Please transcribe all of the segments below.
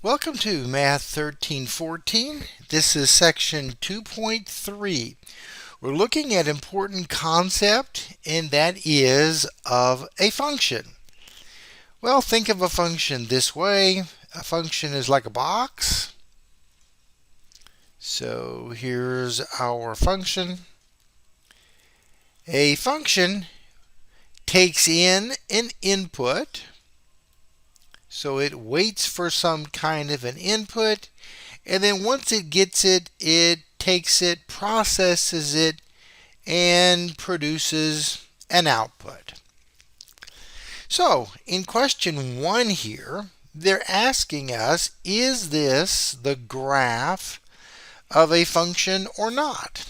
Welcome to Math 1314. This is section 2.3. We're looking at an important concept, and that is of a function. Well, think of a function this way. A function is like a box. So here's our function. A function takes in an input. So it waits for some kind of an input, and then once it gets it, it takes it, processes it, and produces an output. So in question 1 here, they're asking us, is this the graph of a function or not?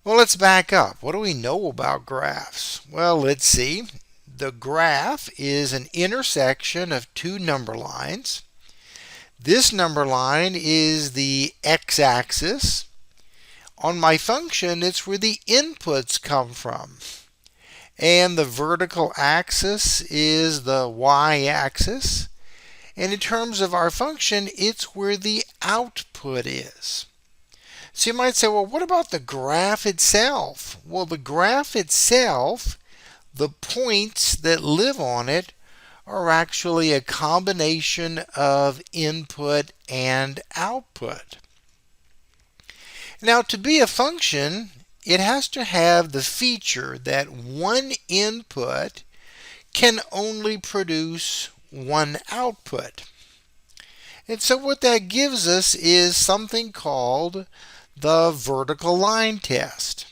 Well, let's back up. What do we know about graphs? Well, let's see. The graph is an intersection of two number lines. This number line is the x-axis. On my function, it's where the inputs come from. And the vertical axis is the y-axis. And in terms of our function, it's where the output is. So you might say, well, what about the graph itself? Well, the graph itself, the points that live on it, are actually a combination of input and output. Now, to be a function, it has to have the feature that one input can only produce one output. And so what that gives us is something called the vertical line test.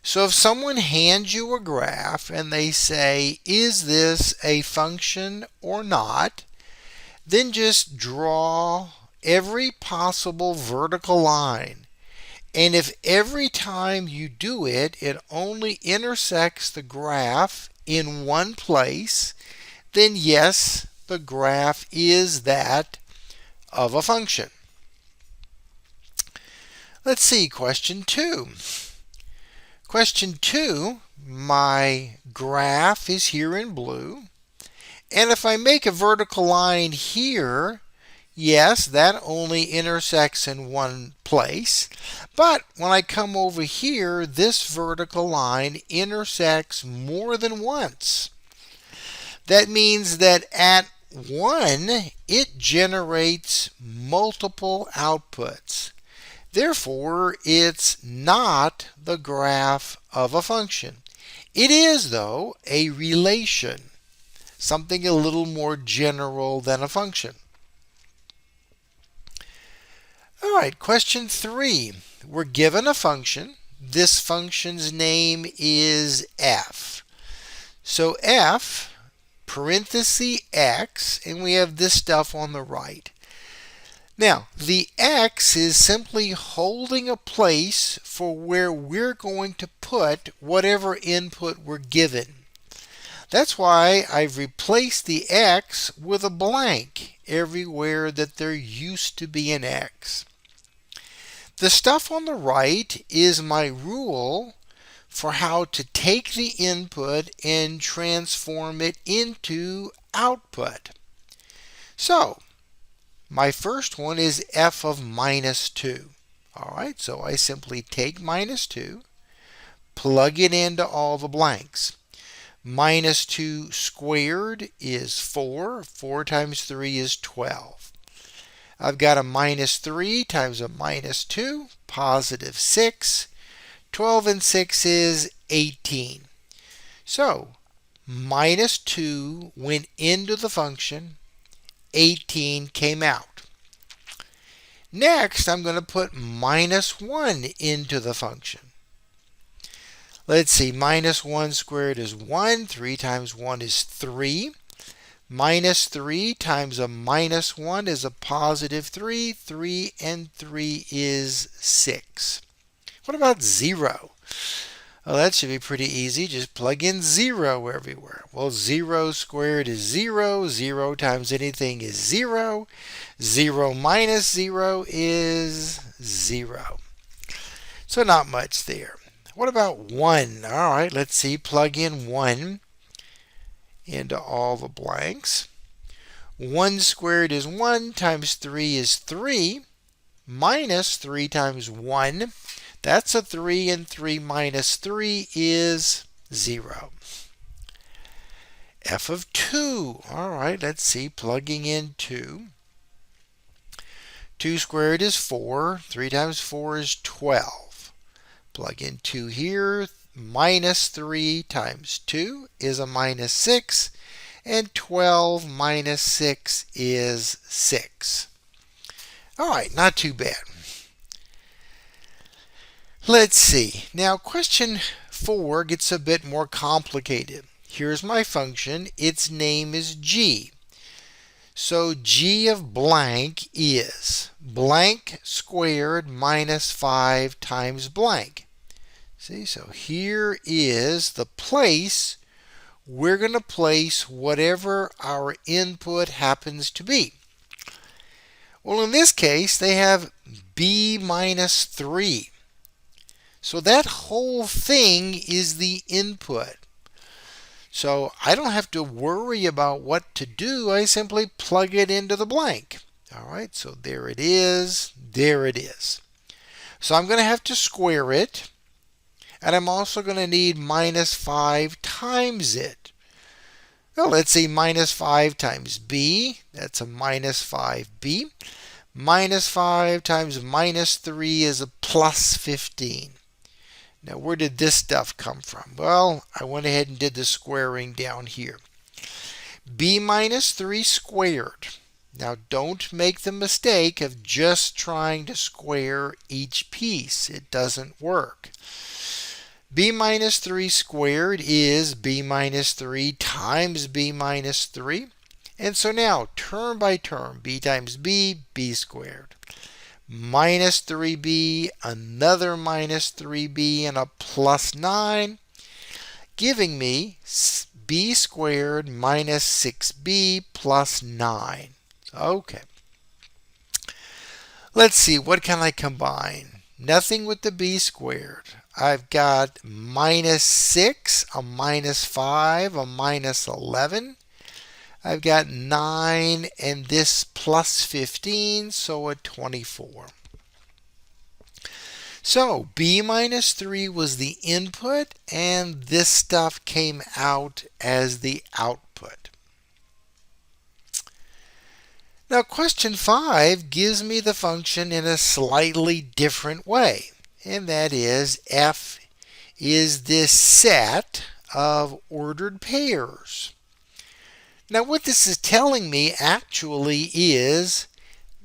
So if someone hands you a graph and they say, is this a function or not, then just draw every possible vertical line. And if every time you do it, it only intersects the graph in one place, then yes, the graph is that of a function. Let's see question 2. Question 2, my graph is here in blue. And if I make a vertical line here, yes, that only intersects in one place. But when I come over here, this vertical line intersects more than once. That means that at 1, it generates multiple outputs. Therefore, it's not the graph of a function. It is, though, a relation, something a little more general than a function. All right, question 3. We're given a function. This function's name is f. So f, parenthesis x, and we have this stuff on the right. Now, the x is simply holding a place for where we're going to put whatever input we're given. That's why I've replaced the x with a blank everywhere that there used to be an x. The stuff on the right is my rule for how to take the input and transform it into output. So, my first one is f of minus 2. All right, so I simply take minus 2, plug it into all the blanks. Minus 2 squared is 4. 4 times 3 is 12. I've got a minus 3 times a minus 2, positive 6. 12 and 6 is 18. So, minus 2 went into the function. 18 came out. Next, I'm going to put minus 1 into the function. Let's see, minus 1 squared is 1. 3 times 1 is 3. Minus 3 times a minus 1 is a positive 3. 3 and 3 is 6. What about 0? Well, that should be pretty easy. Just plug in 0 everywhere. Well, 0 squared is 0. 0 times anything is 0. 0 minus 0 is 0. So not much there. What about 1? All right, let's see. Plug in 1 into all the blanks. 1 squared is 1 times 3 is 3 minus 3 times 1. That's a 3, and 3 minus 3 is 0. F of 2. All right, let's see. Plugging in 2. 2 squared is 4. 3 times 4 is 12. Plug in 2 here. Minus 3 times 2 is a minus 6. And 12 minus 6 is 6. All right, not too bad. Let's see. Now, question 4 gets a bit more complicated. Here's my function. Its name is g. So g of blank is blank squared minus 5 times blank. See, so here is the place we're going to place whatever our input happens to be. Well, in this case, they have b minus 3. So that whole thing is the input. So I don't have to worry about what to do. I simply plug it into the blank. All right, so there it is. There it is. So I'm going to have to square it. And I'm also going to need minus 5 times it. Well, let's see, minus 5 times b. That's a minus 5b. Minus 5 times minus 3 is a plus 15. Now, where did this stuff come from? Well, I went ahead and did the squaring down here. b minus 3 squared. Now, don't make the mistake of just trying to square each piece. It doesn't work. b minus 3 squared is b minus 3 times b minus 3. And so now, term by term, b times b, b squared. Minus 3b, another minus 3b, and a plus 9, giving me b squared minus 6b plus 9. Okay. Let's see, what can I combine? Nothing with the b squared. I've got minus 6, a minus 5, a minus 11. I've got 9 and this plus 15, so a 24. So b minus 3 was the input, and this stuff came out as the output. Now, question 5 gives me the function in a slightly different way, and that is f is this set of ordered pairs. Now, what this is telling me actually is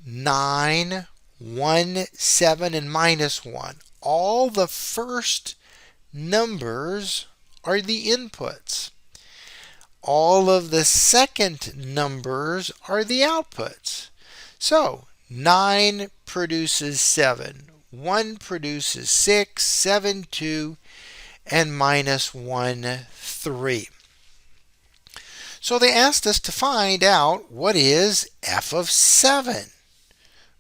9, 1, 7, and minus 1. All the first numbers are the inputs. All of the second numbers are the outputs. So 9 produces 7, 1 produces 6, 7, 2, and minus 1, 3. So they asked us to find out what is f of 7.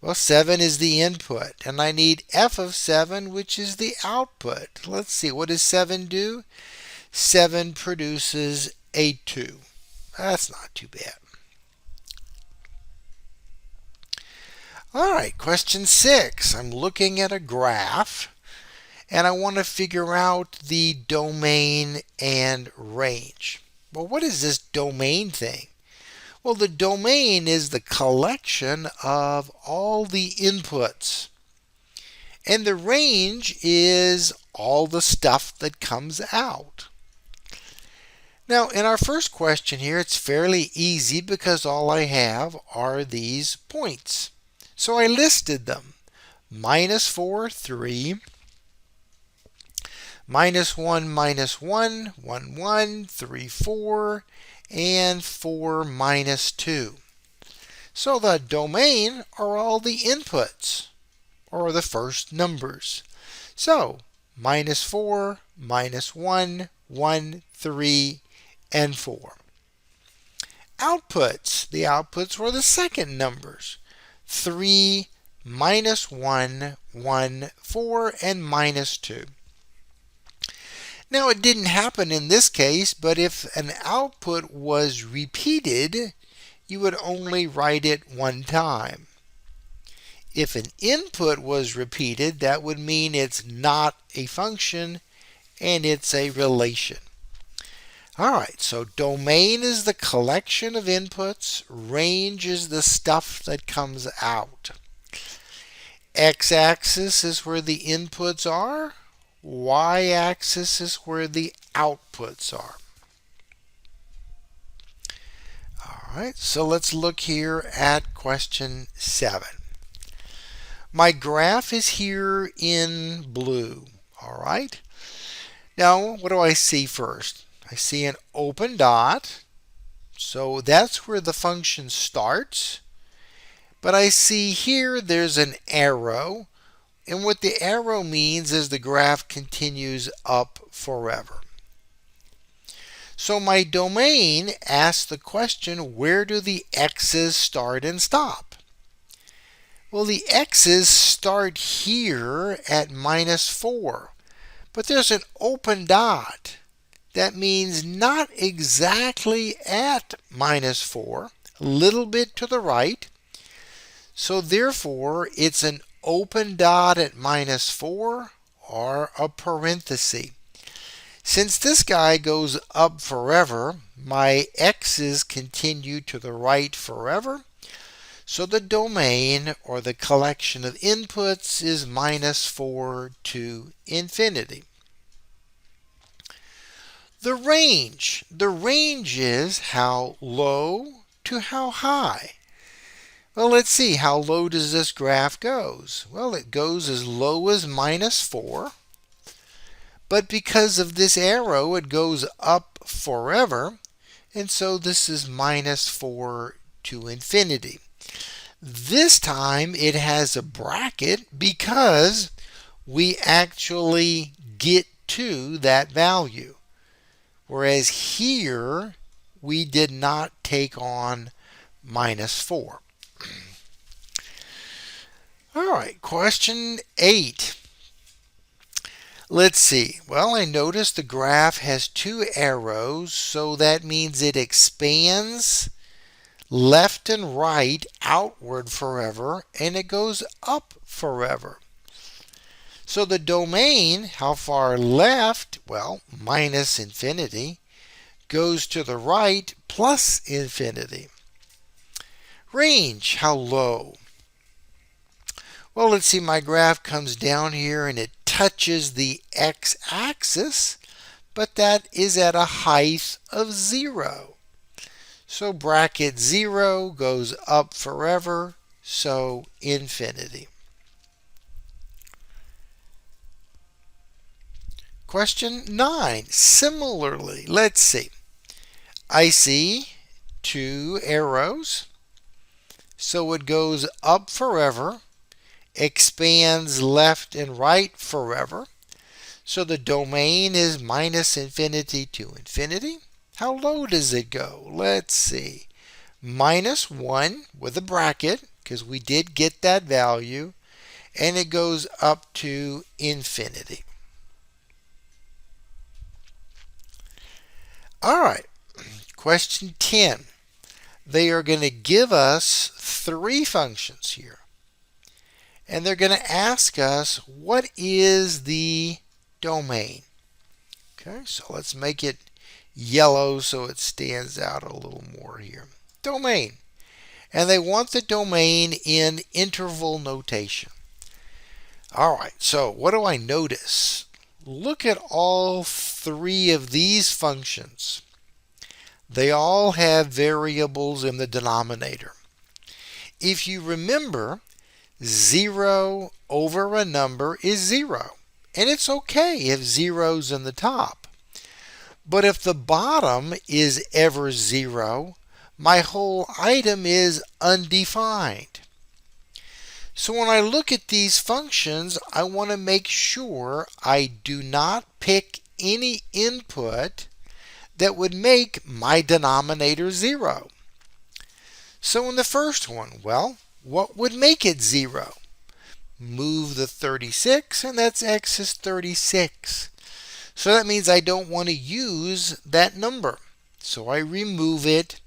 Well, 7 is the input, and I need f of 7, which is the output. Let's see, what does 7 do? 7 produces a 2. That's not too bad. All right, question 6. I'm looking at a graph, and I want to figure out the domain and range. Well, what is this domain thing? Well, the domain is the collection of all the inputs. And the range is all the stuff that comes out. Now, in our first question here, it's fairly easy because all I have are these points. So I listed them. Minus 4, 3. Minus 1, minus 1, 1, 1, 3, 4, and 4, minus 2. So the domain are all the inputs, or the first numbers. So minus 4, minus 1, 1, 3, and 4. Outputs. The outputs were the second numbers. 3, minus 1, 1, 4, and minus 2. Now, it didn't happen in this case, but if an output was repeated, you would only write it one time. If an input was repeated, that would mean it's not a function and it's a relation. Alright, so domain is the collection of inputs, range is the stuff that comes out. X-axis is where the inputs are, y-axis is where the outputs are. Alright, so let's look here at question 7. My graph is here in blue. Alright, now what do I see first? I see an open dot, so that's where the function starts. But I see here there's an arrow, and what the arrow means is the graph continues up forever. So my domain asks the question, where do the x's start and stop? Well, the x's start here at -4, but there's an open dot. That means not exactly at -4, a little bit to the right. So therefore, it's an open dot at -4 or a parenthesis. Since this guy goes up forever, my x's continue to the right forever. So the domain, or the collection of inputs, is -4 to infinity. The range is how low to how high. Well, let's see, how low does this graph goes? Well, it goes as low as -4, but because of this arrow, it goes up forever, and so this is -4 to infinity. This time it has a bracket because we actually get to that value. Whereas here, we did not take on -4. All right, question 8. Let's see. Well, I notice the graph has 2 arrows, so that means it expands left and right outward forever, and it goes up forever. So the domain, how far left? Well, minus infinity, goes to the right plus infinity. Range, how low? Well, let's see, my graph comes down here and it touches the x-axis, but that is at a height of 0. So bracket 0 goes up forever, so infinity. Question 9. Similarly, let's see. I see 2 arrows, so it goes up forever, expands left and right forever. So the domain is minus infinity to infinity. How low does it go? Let's see. -1 with a bracket, because we did get that value, and it goes up to infinity. All right, question 10. They are going to give us 3 functions here. And they're going to ask us, what is the domain? Okay, so let's make it yellow so it stands out a little more here. Domain. And they want the domain in interval notation. All right, so what do I notice? Look at all 3 of these functions. They all have variables in the denominator. If you remember, 0 over a number is 0. And it's okay if 0's in the top. But if the bottom is ever 0, my whole item is undefined. So when I look at these functions, I want to make sure I do not pick any input that would make my denominator 0. So in the first one, well, what would make it 0? Move the 36, and that's x is 36. So that means I don't want to use that number. So I remove it,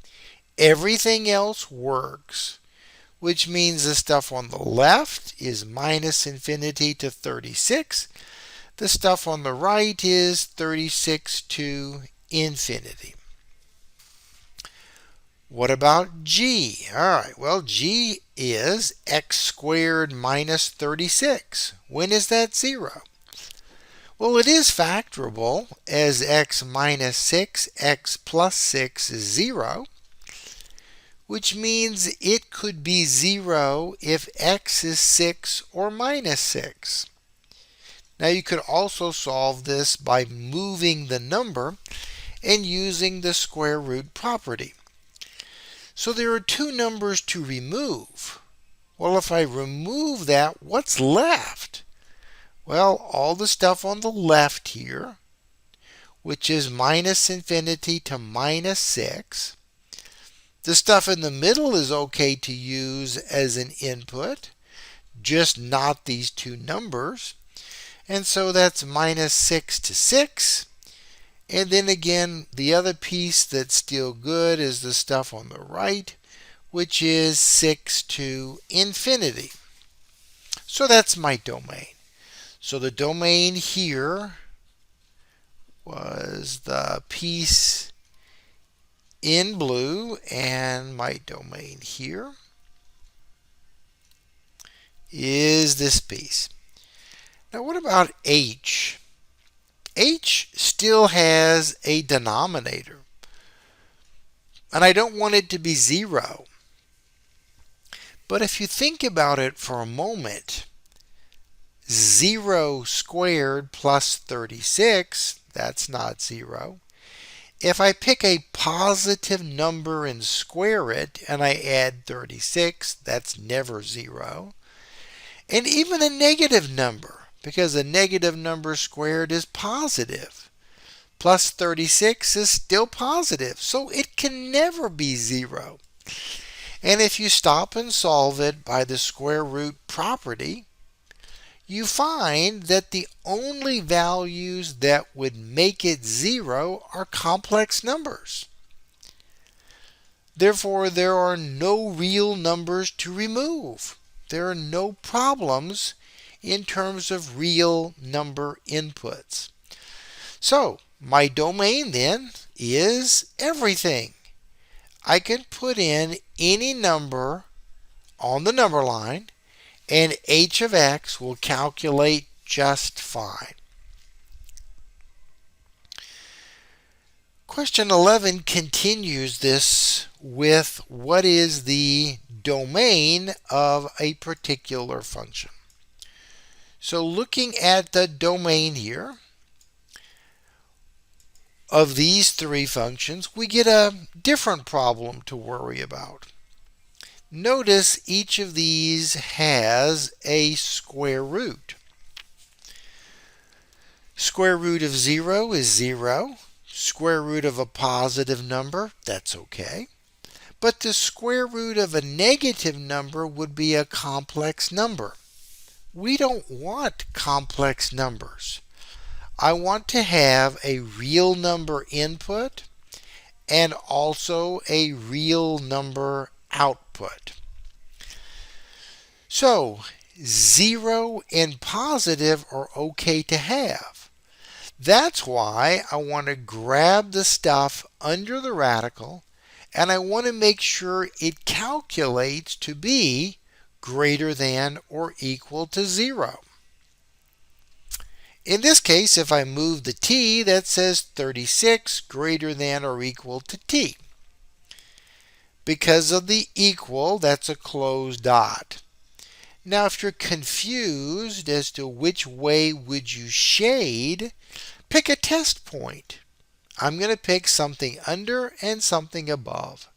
Everything else works, which means the stuff on the left is minus infinity to 36. The stuff on the right is 36 to infinity. What about g? All right, well, g is x squared minus 36. When is that 0? Well, it is factorable as x minus 6, x plus 6 is 0, which means it could be 0 if x is 6 or minus 6. Now you could also solve this by moving the number and using the square root property. So there are two numbers to remove. Well, if I remove that, what's left? Well, all the stuff on the left here, which is minus infinity to minus 6. The stuff in the middle is okay to use as an input, just not these two numbers. And so that's minus 6 to 6. And then again, the other piece that's still good is the stuff on the right, which is 6 to infinity. So that's my domain. So the domain here was the piece in blue, and my domain here is this piece. Now what about h? H still has a denominator, and I don't want it to be 0. But if you think about it for a moment, 0 squared plus 36, that's not 0. If I pick a positive number and square it, and I add 36, that's never 0. And even a negative number, because a negative number squared is positive. Plus 36 is still positive, so it can never be 0. And if you stop and solve it by the square root property, you find that the only values that would make it 0 are complex numbers. Therefore, there are no real numbers to remove. There are no problems in terms of real number inputs. So, my domain then is everything. I can put in any number on the number line, and h of x will calculate just fine. Question 11 continues this with what is the domain of a particular function. So looking at the domain here of these three functions, we get a different problem to worry about. Notice each of these has a square root. Square root of 0 is 0. Square root of a positive number, that's okay. But the square root of a negative number would be a complex number. We don't want complex numbers. I want to have a real number input and also a real number output. So 0 and positive are okay to have. That's why I want to grab the stuff under the radical, and I want to make sure it calculates to be greater than or equal to 0. In this case, if I move the t, that says 36 greater than or equal to t. Because of the equal, that's a closed dot. Now, if you're confused as to which way would you shade, pick a test point. I'm going to pick something under and something above.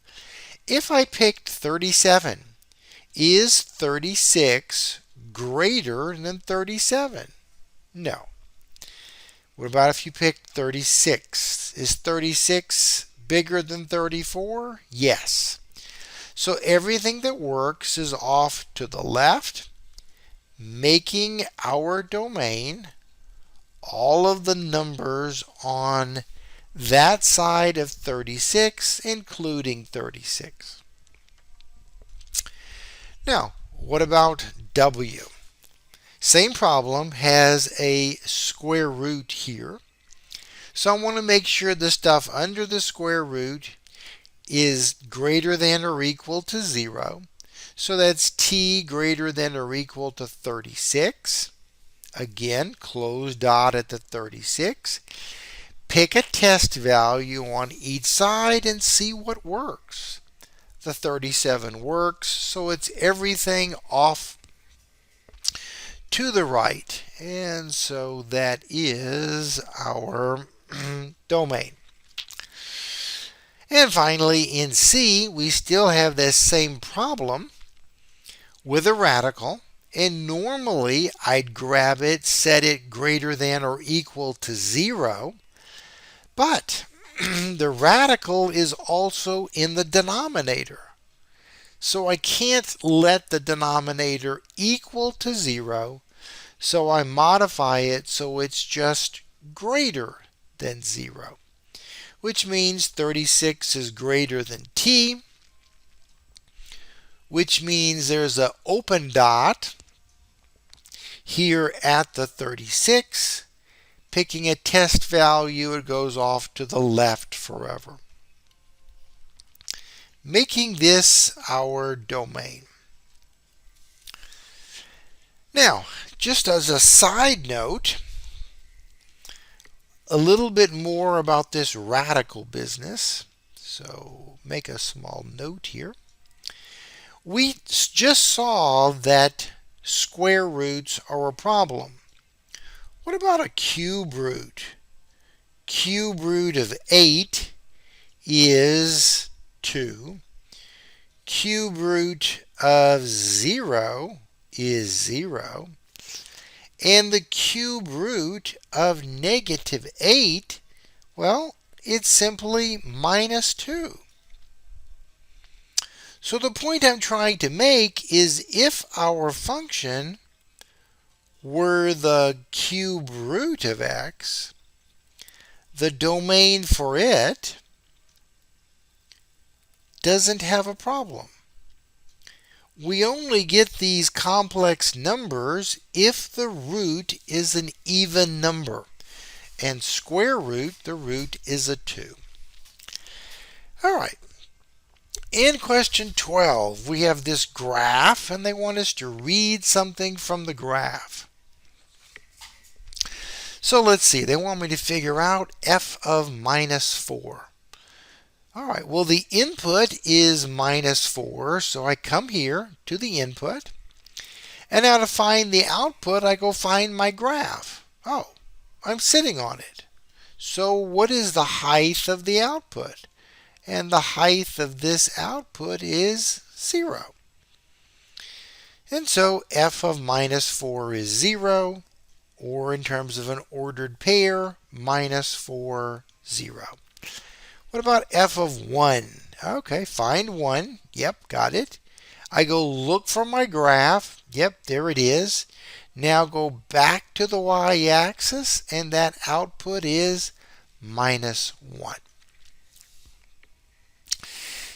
If I picked 37, is 36 greater than 37? No. What about if you picked 36? Is 36 bigger than 34? Yes. So everything that works is off to the left, making our domain all of the numbers on that side of 36, including 36. Now, what about W? Same problem, has a square root here. So I want to make sure the stuff under the square root is greater than or equal to 0. So that's t greater than or equal to 36. Again, close dot at the 36. Pick a test value on each side and see what works. The 37 works, so it's everything off to the right. And so that is our domain. And finally, in C, we still have this same problem with a radical. And normally, I'd grab it, set it greater than or equal to 0. But the radical is also in the denominator. So I can't let the denominator equal to 0. So I modify it so it's just greater than 0. Which means 36 is greater than t. Which means there's an open dot here at the 36. Picking a test value, it goes off to the left forever. Making this our domain. Now, just as a side note, a little bit more about this radical business. So make a small note here. We just saw that square roots are a problem. What about a cube root? Cube root of 8 is 2. Cube root of 0 is 0. And the cube root of negative 8, well, it's simply minus 2. So the point I'm trying to make is if our function were the cube root of x, the domain for it doesn't have a problem. We only get these complex numbers if the root is an even number. And square root, the root is a 2. All right. In question 12, we have this graph, and they want us to read something from the graph. So let's see. They want me to figure out f of minus 4. All right, well, the input is minus 4, so I come here to the input. And now to find the output, I go find my graph. Oh, I'm sitting on it. So what is the height of the output? And the height of this output is 0. And so f of minus 4 is 0, or in terms of an ordered pair, minus 4, 0. What about f of 1? Okay, find 1. Yep, got it. I go look for my graph. Yep, there it is. Now go back to the y-axis, and that output is minus 1.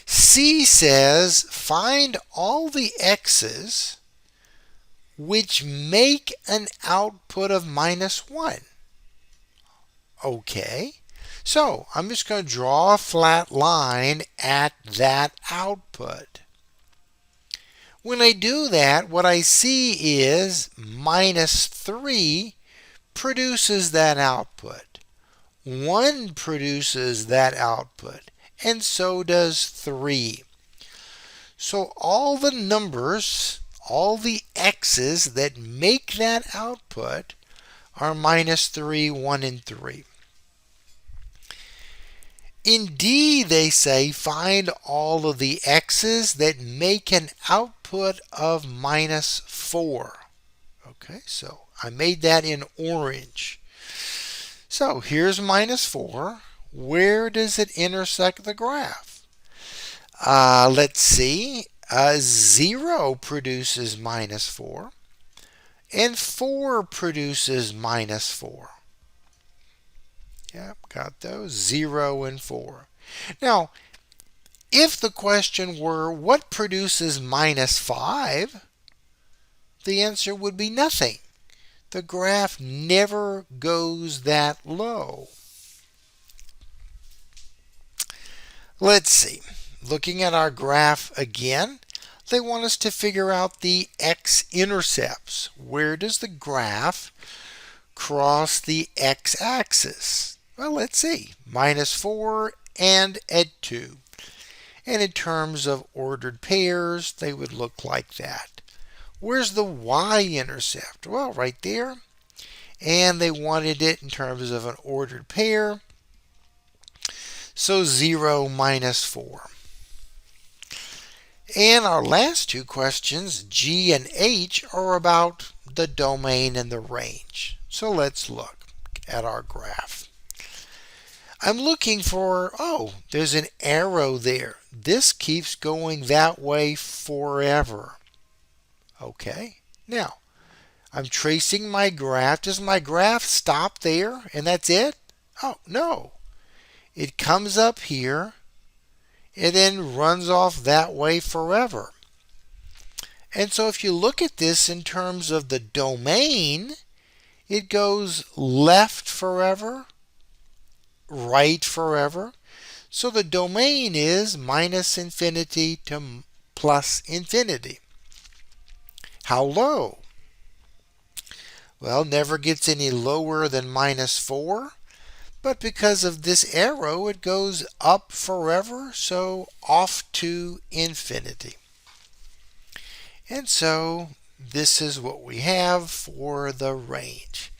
C says find all the x's which make an output of minus 1. Okay, so I'm just going to draw a flat line at that output. When I do that, what I see is minus 3 produces that output. 1 produces that output, and so does 3. So all the numbers, all the x's that make that output are minus 3, 1, and 3. In D, they say find all of the x's that make an output of minus 4. Okay, so I made that in orange. So here's minus 4. Where does it intersect the graph? Let's see. 0 produces minus 4, and 4 produces minus 4. Yep, got those, 0 and 4. Now, if the question were, what produces minus 5? The answer would be nothing. The graph never goes that low. Let's see. Looking at our graph again, they want us to figure out the x-intercepts. Where does the graph cross the x-axis? Well, let's see. Minus 4 and at 2. And in terms of ordered pairs, they would look like that. Where's the y-intercept? Well, right there. And they wanted it in terms of an ordered pair. So 0 minus 4. And our last two questions, G and H, are about the domain and the range. So let's look at our graph. I'm looking for, oh, there's an arrow there. This keeps going that way forever. Okay, now I'm tracing my graph. Does my graph stop there and that's it? Oh, no. It comes up here and then runs off that way forever. And so if you look at this in terms of the domain, it goes left forever, right forever. So the domain is minus infinity to plus infinity. How low? Well, never gets any lower than minus 4. But because of this arrow, it goes up forever, so off to infinity. And so this is what we have for the range.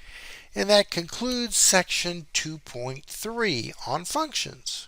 And that concludes section 2.3 on functions.